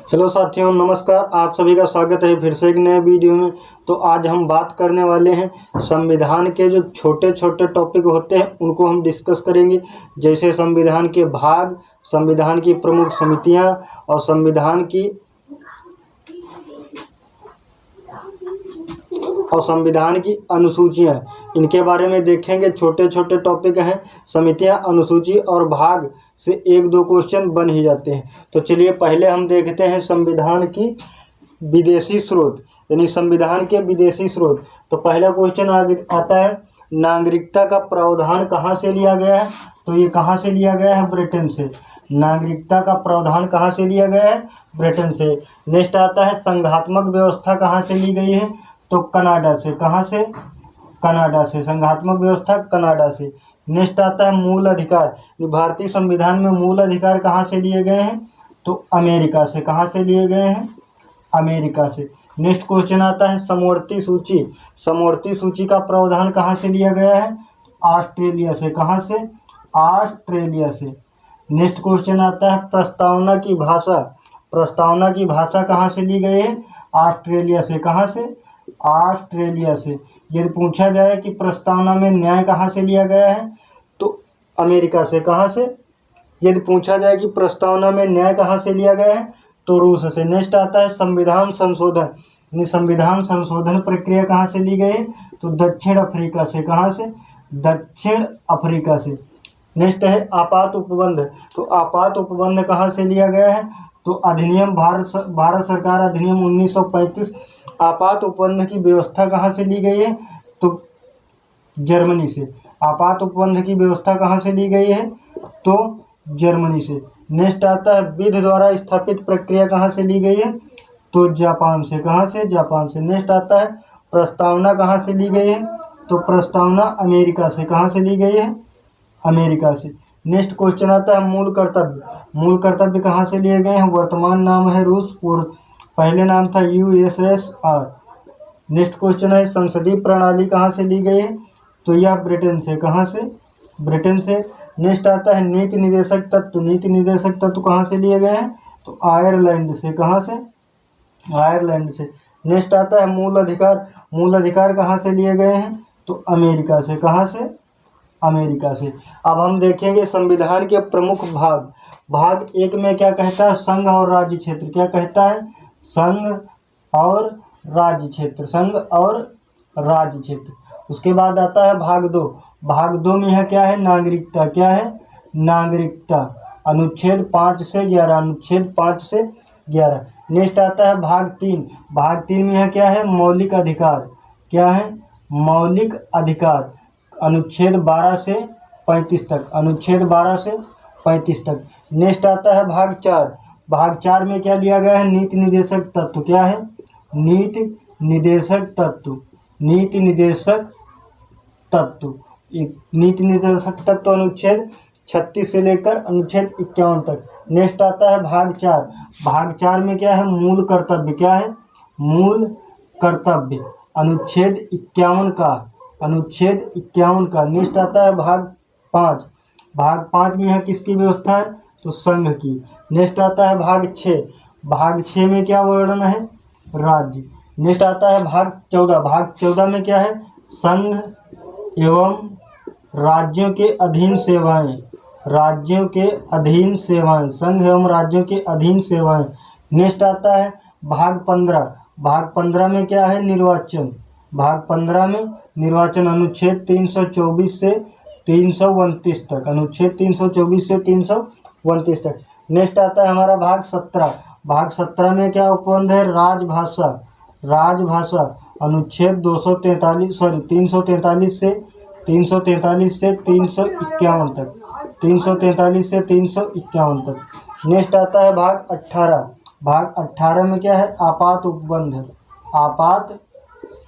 Hello साथियों, नमस्कार। आप सभी का स्वागत है फिर से एक नए वीडियो में। तो आज हम बात करने वाले हैं संविधान के जो छोटे छोटे टॉपिक होते हैं उनको हम डिस्कस करेंगे, जैसे संविधान के भाग, संविधान की प्रमुख समितियां और संविधान की अनुसूचियां। इनके बारे में देखेंगे। छोटे छोटे टॉपिक हैं, समितियां, अनुसूची और भाग से एक दो क्वेश्चन बन ही जाते हैं। तो चलिए पहले हम देखते हैं संविधान की विदेशी स्रोत, यानी संविधान के विदेशी स्रोत। तो पहला क्वेश्चन आता है, नागरिकता का प्रावधान कहाँ से लिया गया है? तो ये कहाँ से लिया गया है? ब्रिटेन से। नागरिकता का प्रावधान कहाँ से लिया गया है? ब्रिटेन से। नेक्स्ट आता है, संघात्मक व्यवस्था कहाँ से ली गई है? तो कनाडा से। कहाँ से? कनाडा से। संघात्मक व्यवस्था कनाडा से। नेक्स्ट आता है, मूल अधिकार। भारतीय संविधान में मूल अधिकार कहाँ से लिए गए हैं? तो अमेरिका से। कहाँ से लिए गए हैं? अमेरिका से। नेक्स्ट क्वेश्चन आता है, समवर्ती सूची। समवर्ती सूची का प्रावधान कहाँ से लिया गया है? ऑस्ट्रेलिया से। कहाँ से? ऑस्ट्रेलिया से। नेक्स्ट क्वेश्चन आता है, प्रस्तावना की भाषा। प्रस्तावना की भाषा कहाँ से ली गई है? ऑस्ट्रेलिया से। कहाँ से? ऑस्ट्रेलिया से। यदि पूछा जाए कि प्रस्तावना में न्याय कहाँ से लिया गया है? तो अमेरिका से। कहाँ से? यदि पूछा जाए कि प्रस्तावना में न्याय कहाँ से लिया गया है? तो रूस से। नेक्स्ट आता है, संविधान संशोधन। यानी संविधान संशोधन प्रक्रिया कहाँ से ली गई है? तो दक्षिण अफ्रीका से। कहाँ से? दक्षिण अफ्रीका से। नेक्स्ट है, आपात उपबंध। तो आपात उपबंध कहाँ से लिया गया है? तो अधिनियम भारत सरकार अधिनियम 1935। आपात उपबंध की व्यवस्था कहाँ से ली गई है? तो जर्मनी से। आपात उपबंध की व्यवस्था कहाँ से ली गई है? तो जर्मनी से। नेक्स्ट आता है, विधि द्वारा स्थापित प्रक्रिया कहाँ से ली गई है? तो जापान से। कहाँ से? जापान से। नेक्स्ट आता है, प्रस्तावना कहाँ से ली गई है? तो प्रस्तावना अमेरिका से। कहाँ से ली गई है? अमेरिका से। नेक्स्ट क्वेश्चन आता है, मूल कर्तव्य। मूल कर्तव्य कहाँ से लिए गए हैं? वर्तमान नाम है रूस, पहले नाम था USSR। नेक्स्ट क्वेश्चन है, संसदीय प्रणाली कहाँ से ली गई है? तो यह ब्रिटेन से। कहाँ से? ब्रिटेन से। नेक्स्ट आता है, नीति निर्देशक तत्व। नीति निर्देशक तत्व कहाँ से लिए गए हैं? तो आयरलैंड से। कहाँ से? आयरलैंड से। नेक्स्ट आता है, मूल अधिकार। मूल अधिकार कहाँ से लिए गए हैं? तो अमेरिका से। कहाँ से? अमेरिका से। अब हम देखेंगे संविधान के प्रमुख भाग। भाग एक में क्या कहता है? संघ और राज्य क्षेत्र। क्या कहता है? संघ और राज्य क्षेत्र। संघ और राज्य क्षेत्र। उसके बाद आता है भाग दो। भाग दो में है क्या है? नागरिकता। क्या है? नागरिकता। अनुच्छेद 5 से 11। अनुच्छेद 5 से 11। नेक्स्ट आता है भाग 3। भाग 3 में है क्या है? मौलिक अधिकार। क्या है? मौलिक अधिकार। अनुच्छेद 12 से 35 तक। अनुच्छेद 12 से 35 तक। नेक्स्ट आता है भाग 4। भाग 4 में क्या लिया गया है? नीति निर्देशक तत्व। क्या है? नीति निर्देशक तत्व। नीति निर्देशक तत्व। नीति निर्देशक तत्व अनुच्छेद 36 से लेकर अनुच्छेद 51 तक। नेक्स्ट आता है भाग 4। भाग 4 में क्या है? मूल कर्तव्य। क्या है? मूल कर्तव्य। अनुच्छेद 51 का। अनुच्छेद 51 का। नेक्स्ट आता है भाग 5। भाग 5 में है किसकी व्यवस्था है? तो संघ की। नेक्स्ट आता है भाग 6। भाग 6 में क्या वर्णन है? राज्य। नेक्स्ट आता है भाग 14। भाग 14 में क्या है? संघ एवं राज्यों के अधीन सेवाएं। राज्यों के अधीन सेवाएं। संघ एवं राज्यों के अधीन सेवाएं। नेक्स्ट आता है भाग 15। भाग 15 में क्या है? निर्वाचन। भाग 15 में निर्वाचन। अनुच्छेद 324 से 329 तक। अनुच्छेद 324 से 329 तक। नेक्स्ट आता है हमारा भाग 17। भाग 17 में क्या उपबंध है? राजभाषा। राजभाषा। अनुच्छेद 343 से 351 तक। 343 से 351 तक। नेक्स्ट आता है भाग 18। भाग 18 में क्या है? आपात उपबंध। आपात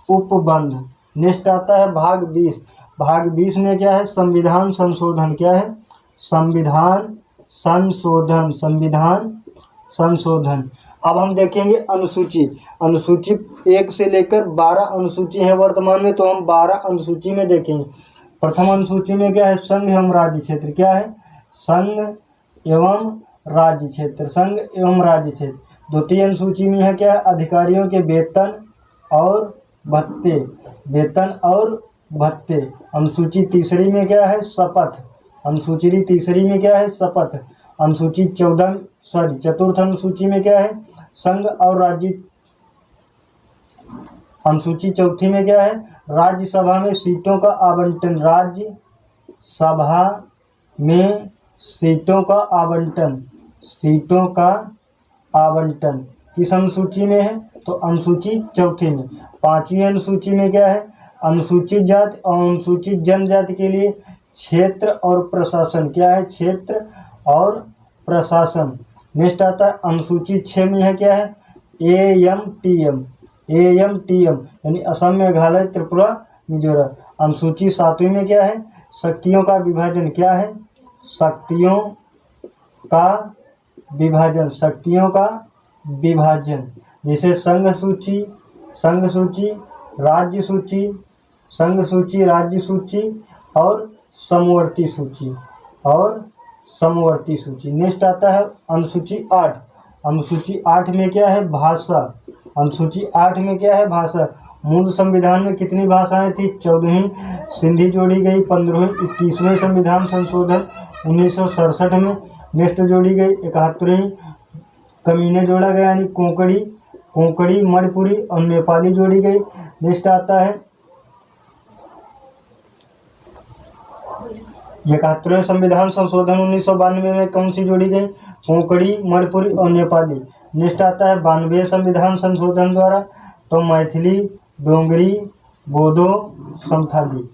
उपबंध। नेक्स्ट आता है भाग 20। भाग 20 में क्या है? संविधान संशोधन। क्या है? संविधान संशोधन। संविधान संशोधन। अब हम देखेंगे अनुसूची। अनुसूची 1 से लेकर 12 अनुसूची है वर्तमान में, तो हम 12 अनुसूची में देखेंगे। प्रथम अनुसूची में क्या है? संघ एवं राज्य क्षेत्र। क्या है? संघ एवं राज्य क्षेत्र। संघ एवं राज्य क्षेत्र। द्वितीय अनुसूची में है क्या है, अधिकारियों के वेतन और भत्ते, वेतन और भत्ते। अनुसूची तीसरी में क्या है, शपथ, अनुसूची तीसरी में क्या है, शपथ। अनुसूची चतुर्थ अनुसूची में क्या है, संघ और राज्य। अनुसूची चौथी में क्या है, राज्यसभा में सीटों का आवंटन, राज्यसभा में सीटों का आवंटन, सीटों का आवंटन किस अनुसूची में है, तो अनुसूची चौथी में। पांचवी अनुसूची में क्या है, अनुसूचित जाति और अनुसूचित जनजाति के लिए क्षेत्र और प्रशासन, क्या है, क्षेत्र और प्रशासन। नेक्स्ट आता है अनुसूची 6 में है क्या है, AMTM, यानी असम, मेघालय, त्रिपुरा, मिजोरम। अनुसूची 7वीं में क्या है, शक्तियों का विभाजन, क्या है, शक्तियों का विभाजन, शक्तियों का विभाजन। जैसे संघ सूची, राज्य सूची, संघ सूची, राज्य सूची और समवर्ती सूची, नेक्स्ट आता है अनुसूची 8। अनुसूची 8 में क्या है, भाषा। अनुसूची 8 में क्या है, भाषा। मूल संविधान में कितनी भाषाएं थी, 14वीं सिंधी जोड़ी गई, 15वीं 21वें संविधान संशोधन 1967 में नेक्स्ट जोड़ी गई, 71वीं कमीने जोड़ा गया, यानी कोंकणी, मणिपुरी और नेपाली जोड़ी गई। नेक्स्ट आता है 71वें संविधान संशोधन 1992 में कौन सी जोड़ी गई, कोंकणी, मणिपुरी और नेपाली। नेक्स्ट आता है 92वें संविधान संशोधन द्वारा, तो मैथिली, डोगरी, बोडो, संथाली।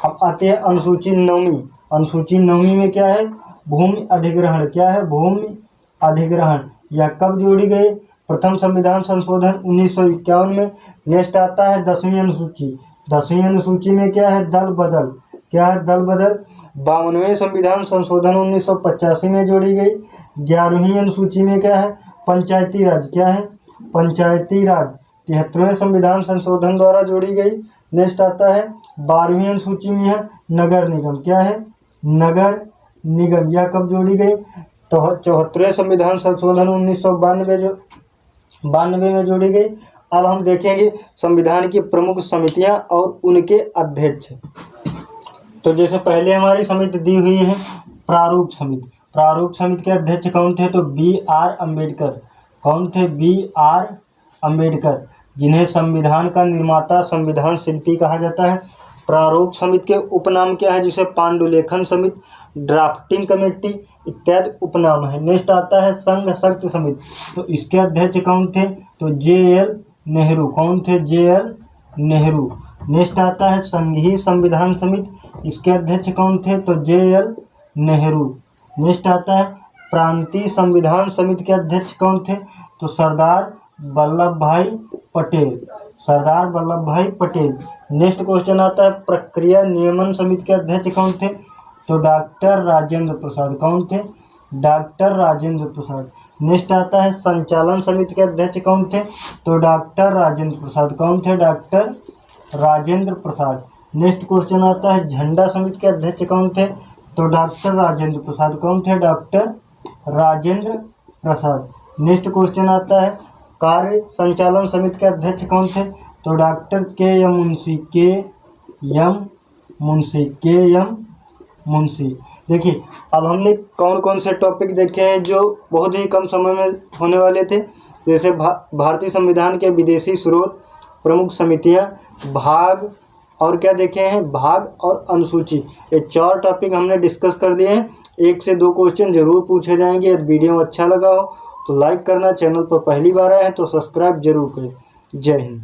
अब आते हैं अनुसूची 9वीं। अनुसूची 9वीं में क्या है, भूमि अधिग्रहण, क्या है, भूमि अधिग्रहण। यह कब जोड़ी गई, प्रथम संविधान संशोधन 1951 में। नेक्स्ट आता है 10वीं अनुसूची। 10वीं अनुसूची में क्या है, दल बदल, क्या है, दल बदल। 52वें संविधान संशोधन 1985 में जोड़ी गई। 11वीं अनुसूची में क्या है, पंचायती राज, क्या है, पंचायती राज। 73वें संविधान संशोधन द्वारा जोड़ी गई। नेक्स्ट आता है 12वीं अनुसूची में है नगर निगम, क्या है, नगर निगम। यह कब जोड़ी गई, तो 74वें संविधान संशोधन 1992 में जोड़ी गई। अब हम देखेंगे संविधान की प्रमुख समितियां और उनके अध्यक्ष। तो जैसे पहले हमारी समिति दी हुई है प्रारूप समिति। प्रारूप समिति के अध्यक्ष कौन थे, तो BR अम्बेडकर। कौन थे, BR अम्बेडकर, जिन्हें संविधान का निर्माता, संविधान शिल्पी कहा जाता है। प्रारूप समिति के उपनाम क्या है, जिसे पांडुलेखन समिति, ड्राफ्टिंग कमेटी इत्यादि उपनाम है। नेक्स्ट आता है संघ शक्ति समिति, तो इसके अध्यक्ष कौन थे, तो JL नेहरू। कौन थे, JL नेहरू। नेक्स्ट आता है संघीय संविधान समिति, इसके अध्यक्ष कौन थे, तो JL नेहरू। नेक्स्ट आता है प्रांतीय संविधान समिति के अध्यक्ष कौन थे, तो सरदार वल्लभ भाई पटेल, सरदार वल्लभ भाई पटेल। नेक्स्ट क्वेश्चन आता है प्रक्रिया नियमन समिति के अध्यक्ष कौन थे, तो डॉक्टर राजेंद्र प्रसाद। कौन थे, डॉक्टर राजेंद्र प्रसाद। नेक्स्ट आता है संचालन समिति के अध्यक्ष कौन थे, तो डॉक्टर राजेंद्र प्रसाद। कौन थे, doctor Rajendra Prasad. Next question आता है झंडा समिति के अध्यक्ष कौन थे, तो डॉक्टर राजेंद्र प्रसाद। कौन थे, doctor Rajendra Prasad. Next question आता है कार्य संचालन समिति के अध्यक्ष कौन थे, तो डॉक्टर KM मुंशी। देखिए अब हमने कौन कौन से टॉपिक देखे हैं जो बहुत ही कम समय में होने वाले थे। जैसे भारतीय संविधान के विदेशी स्रोत, प्रमुख समितियां, भाग, और क्या देखे हैं, भाग और अनुसूची। ये 4 टॉपिक हमने डिस्कस कर दिए हैं। 1 से 2 क्वेश्चन जरूर पूछे जाएंगे। यदि वीडियो अच्छा लगा हो तो लाइक करना, चैनल पर पहली बार आए हैं तो सब्सक्राइब जरूर करें। जय हिंद।